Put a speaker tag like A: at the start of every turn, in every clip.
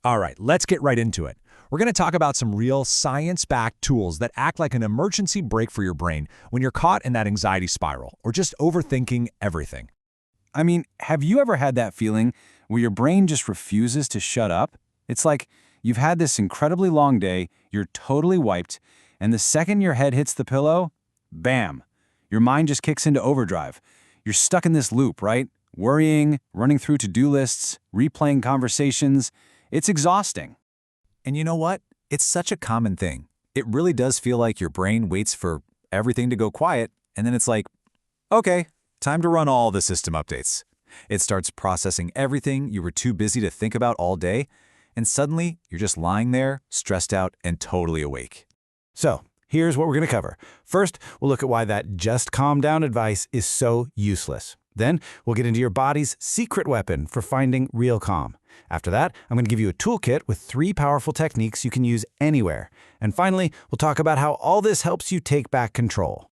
A: All right, let's get right into it. We're going to talk about some real science-backed tools that act like an emergency brake for your brain when you're caught in that anxiety spiral or just overthinking everything.
B: I mean, have you ever had that feeling where your brain just refuses to shut up? It's like you've had this incredibly long day, you're totally wiped, and the second your head hits the pillow, bam, your mind just kicks into overdrive. You're stuck in this loop, right? Worrying, running through to-do lists, replaying conversations. It's exhausting.
A: And you know what? It's such a common thing. It really does feel like your brain waits for everything to go quiet, and then it's like, okay, time to run all the system updates. It starts processing everything you were too busy to think about all day, and suddenly you're just lying there, stressed out, and totally awake.
C: So, here's what we're going to cover. First, we'll look at why that just calm down advice is so useless. Then, we'll get into your body's secret weapon for finding real calm. After that, I'm going to give you a toolkit with 3 powerful techniques you can use anywhere. And finally, we'll talk about how all this helps you take back control.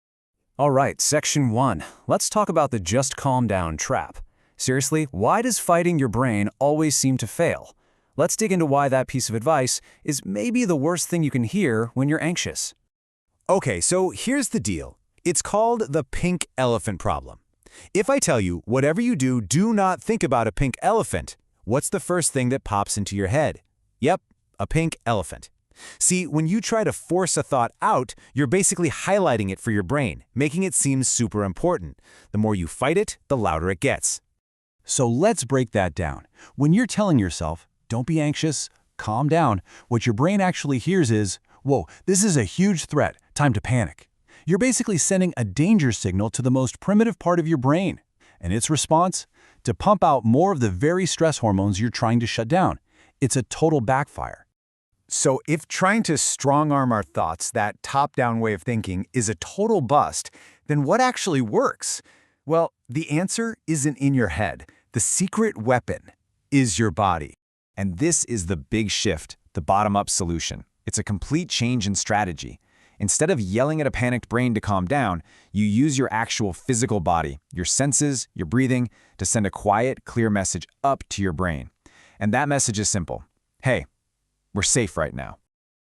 B: All right, section 1. Let's talk about the just calm down trap. Seriously, why does fighting your brain always seem to fail? Let's dig into why that piece of advice is maybe the worst thing you can hear when you're anxious.
A: Okay, so here's the deal. It's called the pink elephant problem. If I tell you, whatever you do, do not think about a pink elephant, what's the first thing that pops into your head? Yep, a pink elephant. See, when you try to force a thought out, you're basically highlighting it for your brain, making it seem super important. The more you fight it, the louder it gets.
B: So let's break that down. When you're telling yourself, don't be anxious, calm down, what your brain actually hears is, whoa, this is a huge threat, time to panic. You're basically sending a danger signal to the most primitive part of your brain. And its response? To pump out more of the very stress hormones you're trying to shut down. It's a total backfire.
A: So if trying to strong-arm our thoughts, that top-down way of thinking, is a total bust, then what actually works? Well, the answer isn't in your head. The secret weapon is your body. And this is the big shift, the bottom-up solution. It's a complete change in strategy. Instead of yelling at a panicked brain to calm down, you use your actual physical body, your senses, your breathing, to send a quiet, clear message up to your brain. And that message is simple. Hey, we're safe right now.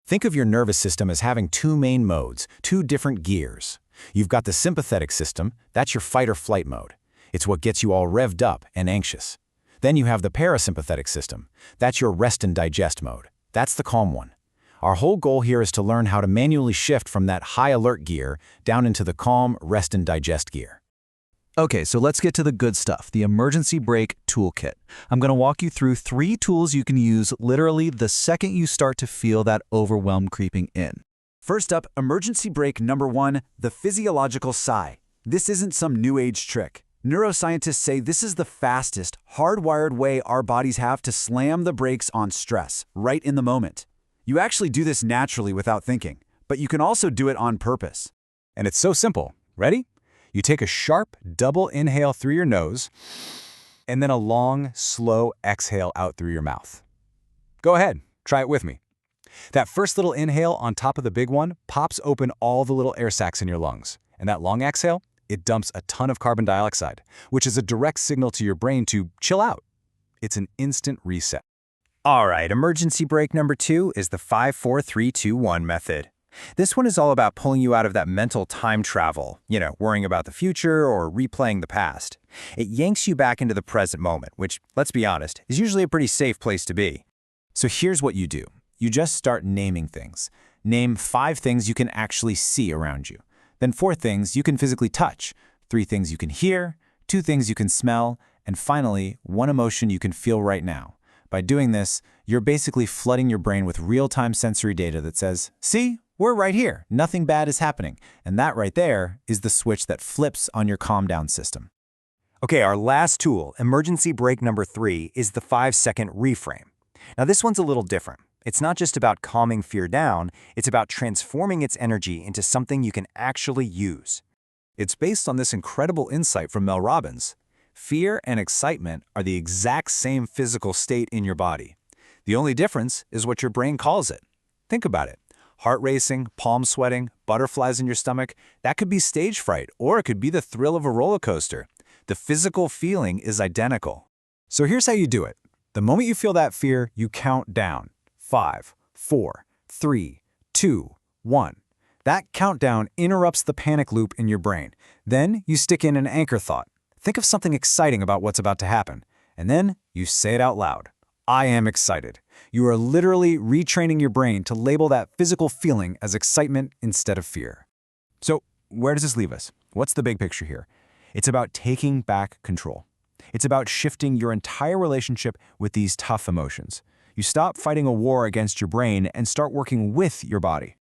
A: Think of your nervous system as having 2 main modes, 2 different gears. You've got the sympathetic system, that's your fight or flight mode. It's what gets you all revved up and anxious. Then you have the parasympathetic system, that's your rest and digest mode. That's the calm one. Our whole goal here is to learn how to manually shift from that high alert gear down into the calm, rest and digest gear.
D: Okay, so let's get to the good stuff, the emergency brake toolkit. I'm going to walk you through 3 tools you can use literally the second you start to feel that overwhelm creeping in.
A: First up, emergency brake number 1, the physiological sigh. This isn't some new age trick. Neuroscientists say this is the fastest, hardwired way our bodies have to slam the brakes on stress, right in the moment. You actually do this naturally without thinking, but you can also do it on purpose. And it's so simple. Ready? You take a sharp, double inhale through your nose, and then a long, slow exhale out through your mouth. Go ahead, try it with me. That first little inhale on top of the big one pops open all the little air sacs in your lungs. And that long exhale, it dumps a ton of carbon dioxide, which is a direct signal to your brain to chill out. It's an instant reset.
E: All right, emergency brake number 2 is the 5-4-3-2-1 method. This one is all about pulling you out of that mental time travel, worrying about the future or replaying the past. It yanks you back into the present moment, which, let's be honest, is usually a pretty safe place to be.
A: So here's what you do. You just start naming things. Name 5 things you can actually see around you. Then 4 things you can physically touch, 3 things you can hear, 2 things you can smell, and finally, 1 emotion you can feel right now. By doing this, you're basically flooding your brain with real-time sensory data that says, see, we're right here, nothing bad is happening. And that right there is the switch that flips on your calm down system.
E: Okay, our last tool, emergency brake number 3, is the 5-second reframe. Now this one's a little different. It's not just about calming fear down, it's about transforming its energy into something you can actually use.
A: It's based on this incredible insight from Mel Robbins. Fear and excitement are the exact same physical state in your body. The only difference is what your brain calls it. Think about it. Heart racing, palm sweating, butterflies in your stomach, that could be stage fright, or it could be the thrill of a roller coaster. The physical feeling is identical. So here's how you do it.
B: The moment you feel that fear, you count down. 5, 4, 3, 2, 1. That countdown interrupts the panic loop in your brain. Then you stick in an anchor thought. Think of something exciting about what's about to happen. And then you say it out loud. I am excited. You are literally retraining your brain to label that physical feeling as excitement instead of fear. So, where does this leave us? What's the big picture here? It's about taking back control. It's about shifting your entire relationship with these tough emotions. You stop fighting a war against your brain and start working with your body.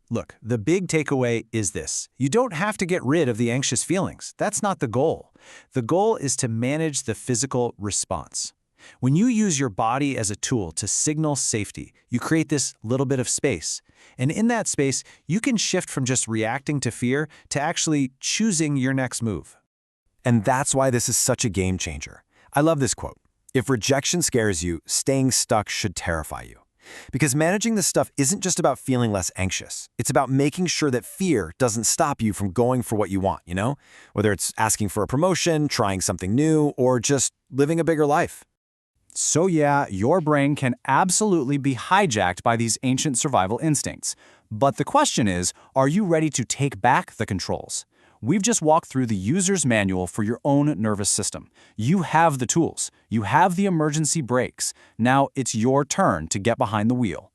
D: Look, the big takeaway is this. You don't have to get rid of the anxious feelings. That's not the goal. The goal is to manage the physical response. When you use your body as a tool to signal safety, you create this little bit of space. And in that space, you can shift from just reacting to fear to actually choosing your next move.
E: And that's why this is such a game changer. I love this quote. If rejection scares you, staying stuck should terrify you. Because managing this stuff isn't just about feeling less anxious. It's about making sure that fear doesn't stop you from going for what you want, you know? Whether it's asking for a promotion, trying something new, or just living a bigger life.
B: So yeah, your brain can absolutely be hijacked by these ancient survival instincts. But the question is, are you ready to take back the controls? We've just walked through the user's manual for your own nervous system. You have the tools. You have the emergency brakes. Now it's your turn to get behind the wheel.